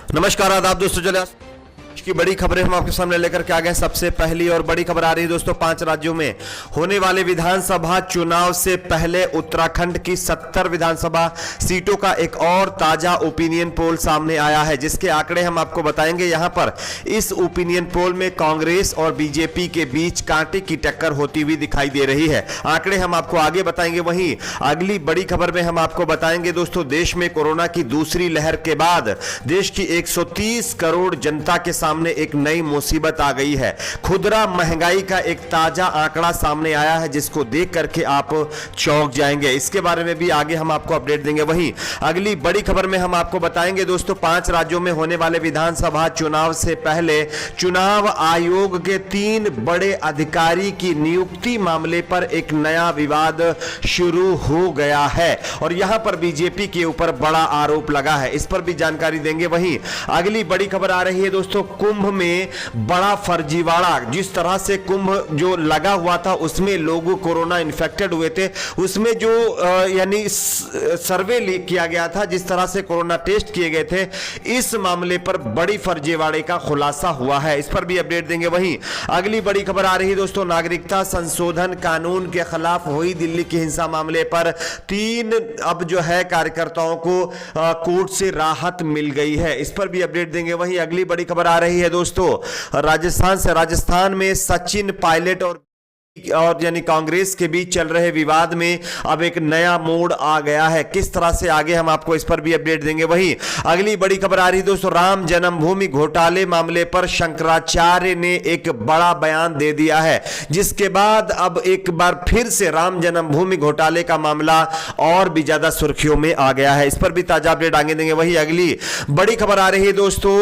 नमस्कार आदाब दोस्तों, चले की बड़ी खबरें हम आपके सामने लेकर के आ गए। सबसे पहली और बड़ी खबर आ रही है दोस्तों, 5 राज्यों में होने वाले विधानसभा चुनाव से पहले उत्तराखंड की 70 विधानसभा सीटों का एक और ताजा ओपिनियन पोल सामने आया है, जिसके आंकड़े हम आपको बताएंगे। यहां पर इस ओपिनियन पोल में कांग्रेस और बीजेपी के बीच कांटे की टक्कर होती हुई दिखाई दे रही है। आंकड़े हम आपको आगे बताएंगे। वहीं अगली बड़ी खबर में हम आपको बताएंगे दोस्तों, देश में कोरोना की दूसरी लहर के बाद देश की 130 करोड़ जनता के सामने एक नई मुसीबत आ गई है। खुदरा महंगाई का एक ताजा आंकड़ा सामने आया है, जिसको देख करके आप चौंक जाएंगे। इसके बारे में भी आगे हम आपको अपडेट देंगे। वहीं अगली बड़ी खबर में हम आपको बताएंगे दोस्तों, 5 राज्यों में होने वाले विधानसभा चुनाव से पहले चुनाव आयोग के 3 बड़े अधिकारी की नियुक्ति मामले पर एक नया विवाद शुरू हो गया है और यहां पर बीजेपी के ऊपर बड़ा आरोप लगा है। इस पर भी जानकारी देंगे। वहीं अगली बड़ी खबर आ रही है दोस्तों, कुंभ में बड़ा फर्जीवाड़ा। जिस तरह से कुंभ जो लगा हुआ था उसमें लोग कोरोना इन्फेक्टेड हुए थे, उसमें जो यानी सर्वे किया गया था, जिस तरह से कोरोना टेस्ट किए गए थे, इस मामले पर बड़ी फर्जीवाड़े का खुलासा हुआ है। इस पर भी अपडेट देंगे। वहीं अगली बड़ी खबर आ रही है दोस्तों, नागरिकता संशोधन कानून के खिलाफ हुई दिल्ली की हिंसा मामले पर 3 अब जो है कार्यकर्ताओं को कोर्ट से राहत मिल गई है। इस पर भी अपडेट देंगे। वहीं अगली बड़ी खबर आ रही है दोस्तों, राजस्थान में सचिन पायलट और यानी कांग्रेस के बीच चल रहे विवाद में अब एक नया मोड़ आ गया है। किस तरह से आगे हम आपको इस पर भी अपडेट देंगे। वहीं अगली बड़ी खबर आ रही है दोस्तों, राम जन्मभूमि घोटाले मामले पर शंकराचार्य ने एक बड़ा बयान दे दिया है, जिसके बाद अब एक बार फिर से राम जन्मभूमि घोटाले का मामला और भी ज्यादा सुर्खियों में आ गया है। इस पर भी ताजा अपडेट आगे देंगे। वहीं अगली बड़ी खबर आ रही है दोस्तों,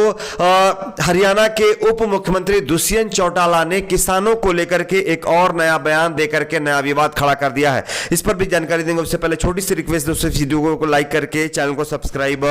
हरियाणा के उप मुख्यमंत्री दुष्यंत चौटाला ने किसानों को लेकर के एक और नया बयान देकर के नया विवाद खड़ा कर दिया है। इस पर भी जानकारी देंगे। उससे पहले छोटी सी रिक्वेस्ट दोस्तों, वीडियो को लाइक करके चैनल को सब्सक्राइब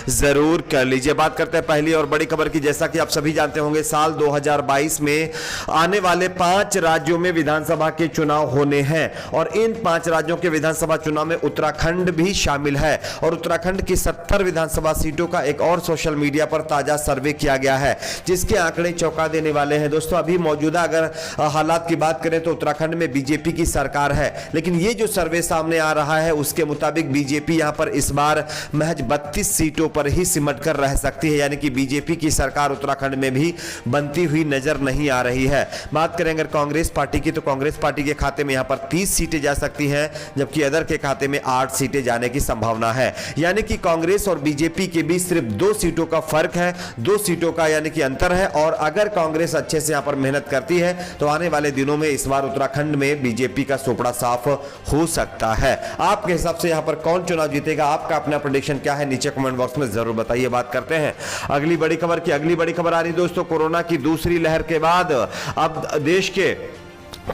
जरूर कर लीजिए। बात करते हैं पहली और बड़ी खबर की। जैसा कि आप सभी जानते होंगे, साल 2022 में आने वाले 5 राज्यों में विधानसभा के चुनाव होने हैं और इन 5 राज्यों के विधानसभा चुनाव में उत्तराखंड भी शामिल है और उत्तराखंड की 70 विधानसभा सीटों का एक और सोशल मीडिया पर ताजा सर्वे किया गया है, जिसके आंकड़े चौंका देने वाले हैं दोस्तों। अभी मौजूदा अगर हालात की बात करें तो उत्तराखंड में बीजेपी की सरकार है, लेकिन ये जो सर्वे सामने आ रहा है उसके मुताबिक बीजेपी यहां पर इस बार महज 32 सीटों पर ही सिमट कर रह सकती है, यानी कि बीजेपी की सरकार उत्तराखंड में भी बनती हुई नजर नहीं आ रही है। बात करें अगर कांग्रेस पार्टी की, तो कांग्रेस पार्टी के खाते में यहां पर 30 सीटें जा सकती हैं, जबकि अदर के खाते में 8 सीटें जाने की संभावना है। यानी कि कांग्रेस और बीजेपी के बीच सिर्फ 2 सीटों का फर्क है, 2 सीटों का यानी कि अंतर है। और अगर कांग्रेस अच्छे से यहां पर मेहनत करती है तो आने वाले दिनों में इस बार उत्तराखंड में बीजेपी का सोपड़ा साफ हो सकता है। आपके हिसाब से यहां पर कौन चुनाव जीतेगा, आपका अपना प्रेडिक्शन क्या है, नीचे कमेंट बॉक्स में जरूर बताइए। बात करते हैं अगली बड़ी खबर की। अगली बड़ी खबर आ रही दोस्तों, कोरोना की दूसरी लहर के बाद अब देश के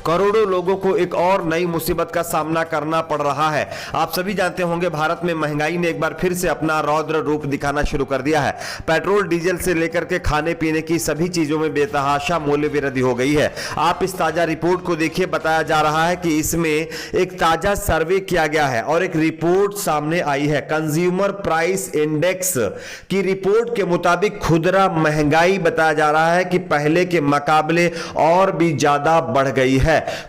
करोड़ों लोगों को एक और नई मुसीबत का सामना करना पड़ रहा है। आप सभी जानते होंगे, भारत में महंगाई ने एक बार फिर से अपना रौद्र रूप दिखाना शुरू कर दिया है। पेट्रोल डीजल से लेकर के खाने पीने की सभी चीजों में बेतहाशा मूल्य वृद्धि हो गई है। आप इस ताजा रिपोर्ट को देखिए। बताया जा रहा है कि इसमें एक ताजा सर्वे किया गया है और एक रिपोर्ट सामने आई है। कंज्यूमर प्राइस इंडेक्स की रिपोर्ट के मुताबिक खुदरा महंगाई बताया जा रहा है कि पहले के मुकाबले और भी ज्यादा बढ़ गई है।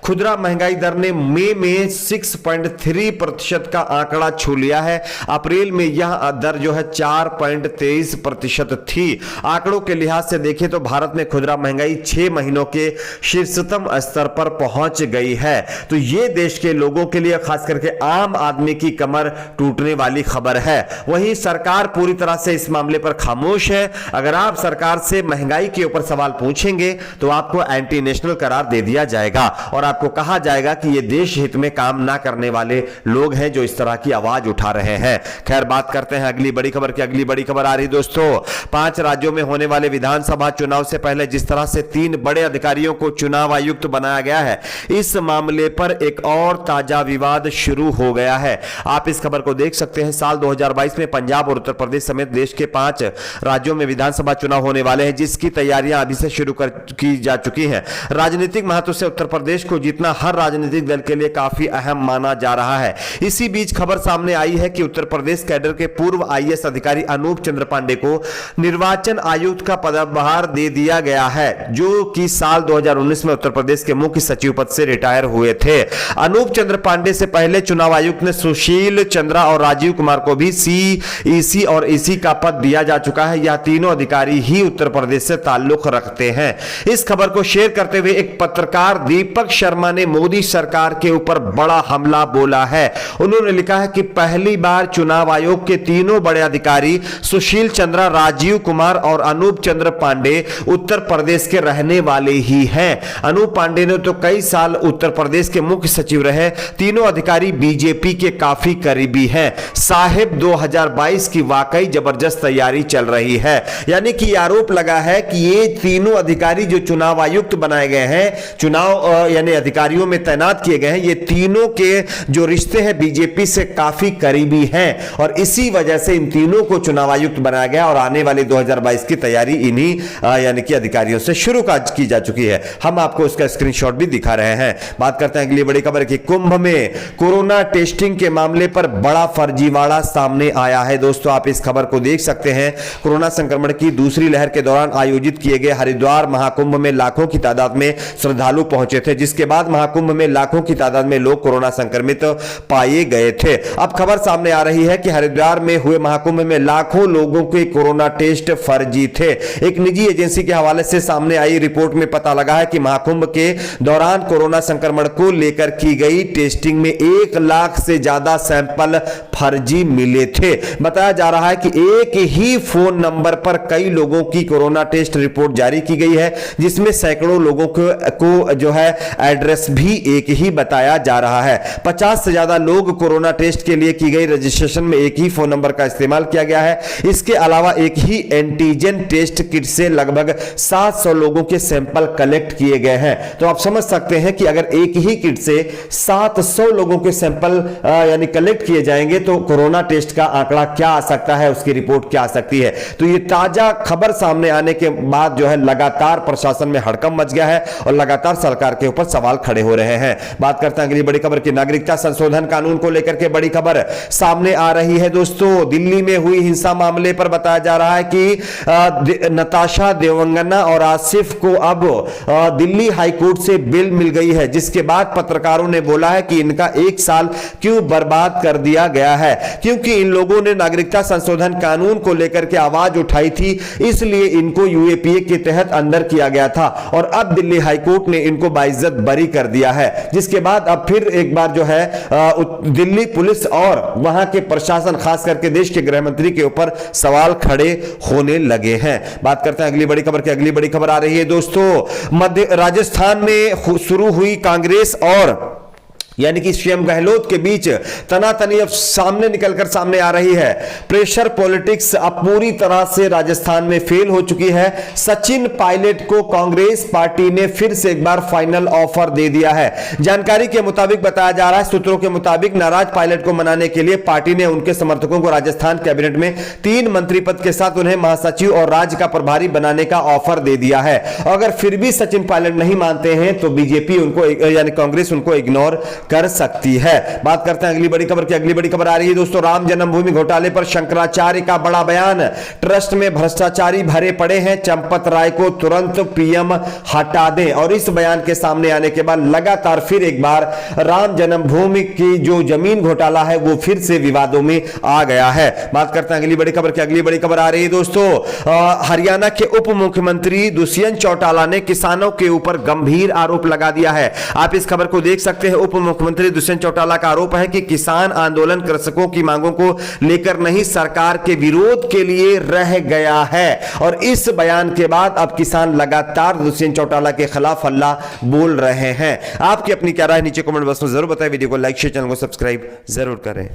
खुदरा महंगाई दर ने मई में 6.3% का आंकड़ा छू लिया है। अप्रैल में यह दर जो है 4.23% थी। आंकड़ों के लिहाज से देखें तो भारत में खुदरा महंगाई 6 महीनों के शीर्षतम स्तर पर पहुंच गई है। तो यह देश के लोगों के लिए, खास करके आम आदमी की कमर टूटने वाली खबर है। वहीं सरकार पूरी तरह से इस मामले पर खामोश है। अगर आप सरकार से महंगाई के ऊपर सवाल पूछेंगे तो आपको एंटी नेशनल करार दे दिया जाएगा और आपको कहा जाएगा कि ये देश हित में काम ना करने वाले लोग हैं जो इस तरह की आवाज उठा रहे हैं। खैर, बात करते हैं अगली बड़ी खबर की। अगली बड़ी खबर आ रही दोस्तों, 5 राज्यों में होने वाले विधानसभा चुनाव से पहले जिस तरह से 3 बड़े अधिकारियों को चुनाव आयुक्त बनाया गया है, इस मामले पर एक और ताजा विवाद शुरू हो गया है। आप इस खबर को देख सकते हैं। साल 2022 में पंजाब और उत्तर प्रदेश समेत देश के 5 राज्यों में विधानसभा चुनाव होने वाले हैं, जिसकी तैयारियां अभी से शुरू की जा चुकी हैं। राजनीतिक महत्व से उत्तर उत्तर प्रदेश को जीतना हर राजनीतिक दल के लिए काफी अहम माना जा रहा है। इसी बीच खबर सामने आई है कि उत्तर प्रदेश कैडर के पूर्व आईएएस अधिकारी अनूप चंद्र पांडे को निर्वाचन आयुक्त का पदभार दे दिया गया है, जो कि साल 2019 में उत्तर प्रदेश के मुख्य सचिव पद से रिटायर हुए थे। अनूप चंद्र पांडे से पहले चुनाव आयुक्त ने सुशील चंद्रा और राजीव कुमार को भी सीईसी और ईसी का पद दिया जा चुका है। यह तीनों अधिकारी ही उत्तर प्रदेश से ताल्लुक रखते हैं। इस खबर को शेयर करते हुए एक पत्रकार दीपक शर्मा ने मोदी सरकार के ऊपर बड़ा हमला बोला है। उन्होंने लिखा है कि पहली बार चुनाव आयोग के तीनों बड़े अधिकारी सुशील चंद्रा, राजीव कुमार और अनूप चंद्र पांडे उत्तर प्रदेश के रहने वाले ही हैं। अनूप पांडे ने तो कई साल उत्तर प्रदेश के मुख्य सचिव रहे। तीनों अधिकारी बीजेपी के काफी करीबी हैं। साहिब 2022 की वाकई जबरदस्त तैयारी चल रही है। यानी कि आरोप लगा है कि ये तीनों अधिकारी जो चुनाव आयुक्त बनाए गए हैं, चुनाव यानी अधिकारियों में तैनात किए गए हैं, ये तीनों के जो रिश्ते हैं बीजेपी से काफी करीबी हैं और इसी वजह से इन तीनों को चुनाव आयुक्त बनाया गया और आने वाले 2022 की तैयारी इन्हीं यानी कि अधिकारियों से शुरू की जा चुकी है। हम आपको उसका स्क्रीनशॉट भी दिखा रहे हैं। बात करते हैं अगली बड़ी खबर की। कुंभ में कोरोना टेस्टिंग के मामले पर बड़ा फर्जीवाड़ा सामने आया है। दोस्तों, आप इस खबर को देख सकते हैं। कोरोना संक्रमण की दूसरी लहर के दौरान आयोजित किए गए हरिद्वार महाकुंभ में लाखों की तादाद में श्रद्धालु पहुंचे थे, जिसके बाद महाकुंभ में लाखों की तादाद में लोग कोरोना संक्रमित पाए गए थे। अब खबर सामने आ रही है कि हरिद्वार में हुए महाकुंभ में लाखों लोगों के कोरोना टेस्ट फर्जी थे। एक निजी एजेंसी के हवाले से सामने आई रिपोर्ट में पता लगा है कि महाकुंभ के दौरान कोरोना संक्रमण को लेकर की गई टेस्टिंग में 1 लाख से ज्यादा सैंपल फर्जी मिले थे। बताया जा रहा है कि एक ही फोन नंबर पर कई लोगों की कोरोना टेस्ट रिपोर्ट जारी की गई है, जिसमें सैकड़ों लोगों को जो है एड्रेस भी एक ही बताया जा रहा है। 50 से ज्यादा लोग कोरोना टेस्ट के लिए की गई रजिस्ट्रेशन में एक ही फोन नंबर का इस्तेमाल किया गया है। इसके अलावा एक ही एंटीजन टेस्ट किट से लगभग 700 लोगों के सैंपल कलेक्ट किए गए हैं। तो आप समझ सकते हैं कि अगर एक ही किट से 700 लोगों के सैंपल यानी कलेक्ट किए जाएंगे तो कोरोना टेस्ट का आंकड़ा क्या आ सकता है, उसकी रिपोर्ट क्या आ सकती है। तो ये ताजा खबर सामने आने के बाद जो है लगातार प्रशासन में हड़कंप मच गया है और लगातार सरकार के ऊपर सवाल खड़े हो रहे हैं। बात करते हैं अगली बड़ी खबर की। नागरिकता संशोधन कानून को लेकर के बड़ी खबर सामने आ रही है। दोस्तों, दिल्ली में हुई हिंसा मामले पर बताया जा रहा है कि नताशा देवंगना और आसिफ को अब दिल्ली हाईकोर्ट से बेल मिल गई है, जिसके बाद पत्रकारों ने बोला है कि इनका 1 साल क्यों बर्बाद कर दिया गया है, क्योंकि इन लोगों ने नागरिकता संशोधन कानून को लेकर के आवाज उठाई थी, इसलिए इनको यूएपीए के तहत अंदर किया गया था और अब दिल्ली हाईकोर्ट ने इनको बाइज्जत बरी कर दिया है। जिसके बाद अब फिर एक बार जो है दिल्ली पुलिस और वहां के प्रशासन, खास करके देश के गृह मंत्री के ऊपर सवाल खड़े होने लगे हैं। बात करते हैं अगली बड़ी खबर की। अगली बड़ी खबर आ रही है दोस्तों, मध्य राजस्थान में शुरू हुई कांग्रेस और यानी कि सीएम गहलोत के बीच तनातनी अब सामने निकलकर सामने आ रही है। प्रेशर पॉलिटिक्स अब पूरी तरह से राजस्थान में फेल हो चुकी है। सचिन पायलट को कांग्रेस पार्टी ने फिर से एक बार फाइनल ऑफर दे दिया है। जानकारी के मुताबिक बताया जा रहा है, सूत्रों के मुताबिक नाराज पायलट को मनाने के लिए पार्टी ने उनके समर्थकों को राजस्थान कैबिनेट में 3 मंत्री पद के साथ उन्हें महासचिव और राज्य का प्रभारी बनाने का ऑफर दे दिया है। अगर फिर भी सचिन पायलट नहीं मानते हैं तो बीजेपी उनको यानी कांग्रेस उनको इग्नोर कर सकती है। बात करते हैं अगली बड़ी खबर की। अगली बड़ी खबर आ रही है दोस्तों, राम जन्मभूमि घोटाले पर शंकराचार्य का बड़ा बयान। ट्रस्ट में भ्रष्टाचारी भरे पड़े हैं, चंपत राय को तुरंत पीएम हटा दें। और इस बयान के सामने आने के बाद लगातार फिर एक बार राम जन्मभूमि की जो जमीन घोटाला है वो फिर से विवादों में आ गया है। बात करते हैं अगली बड़ी खबर की। अगली बड़ी खबर आ रही है दोस्तों, हरियाणा के उप मुख्यमंत्री दुष्यंत चौटाला ने किसानों के ऊपर गंभीर आरोप लगा दिया है। आप इस खबर को देख सकते हैं। उप मुख्यमंत्री दुष्यंत चौटाला का आरोप है कि किसान आंदोलन कृषकों की मांगों को लेकर नहीं, सरकार के विरोध के लिए रह गया है। और इस बयान के बाद अब किसान लगातार दुष्यंत चौटाला के खिलाफ हल्ला बोल रहे हैं। आपकी अपनी क्या राय नीचे कमेंट बॉक्स में जरूर बताएं। वीडियो को लाइक शेयर, चैनल को सब्सक्राइब जरूर करें।